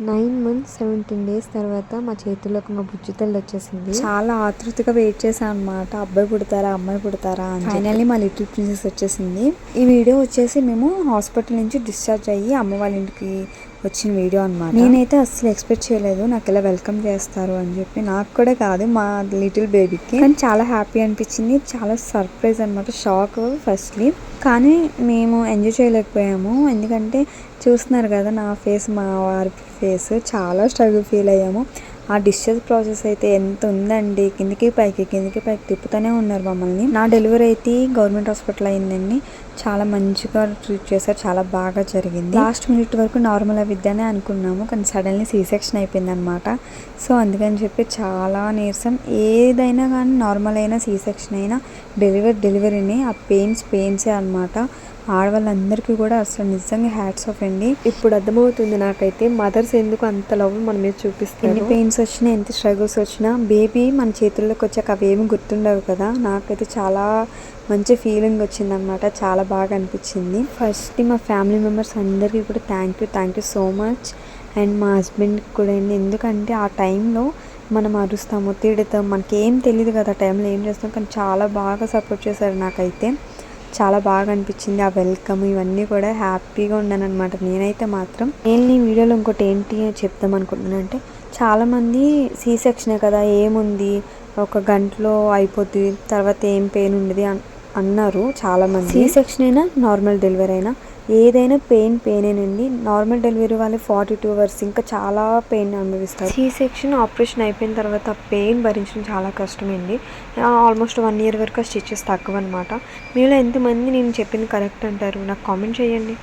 9 months 17 days తర్వాత మా చేతుల్లోకి మా బుజ్జి తల్లి వచ్చేసింది. చాలా ఆతృతగా వెయిట్ చేశాను అనమాట. అబ్బాయి పుడతారా అమ్మాయి పుడతారా అని. ఫైనల్లీ మా లిటిల్ ప్రిన్సెస్ వచ్చేసింది. ఈ వీడియో వచ్చేసి మేము హాస్పిటల్ నుంచి డిశ్చార్జ్ అయ్యి అమ్మ వాళ్ళ ఇంటికి వచ్చిన వీడియో అనమాట. నేనైతే అస్సలు ఎక్స్పెక్ట్ చేయలేదు నాకు ఇలా వెల్కమ్ చేస్తారు అని చెప్పి. నాకు కూడా కాదు, మా లిటిల్ బేబీకి. కానీ చాలా హ్యాపీ అనిపించింది, చాలా సర్ప్రైజ్ అనమాట, షాక్ ఫస్ట్లీ. కానీ మేము ఎంజాయ్ చేయలేకపోయాము, ఎందుకంటే చూస్తున్నారు కదా నా ఫేస్, మా వారి ఫేస్, చాలా స్ట్రగుల్ ఫీల్ అయ్యాము. ఆ డిశ్చార్జ్ ప్రాసెస్ అయితే ఎంత ఉందండి, కిందికి పైకి తిప్పుతూనే ఉన్నారు మమ్మల్ని. నా డెలివరీ అయితే గవర్నమెంట్ హాస్పిటల్ అయిందండి. చాలా మంచిగా ట్రీట్ చేశారు, చాలా బాగా జరిగింది. లాస్ట్ మినిట్ వరకు నార్మల్ అవిద్దానే అనుకున్నాము, కానీ సడన్లీ సీ-సెక్షన్ అయిపోయింది అనమాట. సో అందుకని చెప్పి చాలా నీరసం. ఏదైనా కానీ నార్మల్ అయినా సీ-సెక్షన్ అయినా డెలివరీని ఆ పెయిన్సే అనమాట. ఆడవాళ్ళందరికీ కూడా అసలు నిజంగా హ్యాట్స్ ఆఫ్ అండి. ఇప్పుడు అర్థమవుతుంది నాకైతే మదర్స్ ఎందుకు అంత లవ్ మన మీద చూపిస్తారు. ఎన్ని పెయిన్స్ వచ్చినా, ఎంత స్ట్రగుల్స్ వచ్చినా, బేబీ మన చేతుల్లోకి వచ్చాక అవేమి గుర్తుండవు కదా. నాకైతే చాలా మంచి ఫీలింగ్ వచ్చిందనమాట, చాలా బాగా అనిపించింది. ఫస్ట్ మా ఫ్యామిలీ మెంబర్స్ అందరికీ కూడా thank you so much. And మా హస్బెండ్కి కూడా అండి, ఎందుకంటే ఆ టైంలో మనం అరుస్తాము, తిడతాం, మనకేం తెలియదు కదా ఆ టైంలో ఏం చేస్తాం, కానీ చాలా బాగా సపోర్ట్ చేశారు. నాకైతే చాలా బాగా అనిపించింది. ఆ వెల్కమ్ ఇవన్నీ కూడా హ్యాపీగా ఉన్నాను అనమాట నేనైతే మాత్రం. నేను ఈ వీడియోలో ఇంకోటి ఏంటి చెప్దాం అనుకుంటున్నాను అంటే, చాలామంది సీ-సెక్షనే కదా ఏముంది, ఒక గంటలో అయిపోతుంది, తర్వాత ఏం పెయిన్ ఉండదు అన్నారు చాలామంది. సీ-సెక్షన్ అయినా నార్మల్ డెలివరీ అయినా ఏదైనా పెయినేనండి. నార్మల్ డెలివరీ వాళ్ళు 42 hours ఇంకా చాలా పెయిన్ అనుభవిస్తారు. సీ-సెక్షన్ ఆపరేషన్ అయిపోయిన తర్వాత పెయిన్ భరించడం చాలా కష్టమండి. ఆల్మోస్ట్ 1 year వరకు స్టిచెస్ తక్కువ అనమాట. మీలో ఎంతమంది నేను చెప్పింది కరెక్ట్ అంటారు నాకు కామెంట్ చేయండి.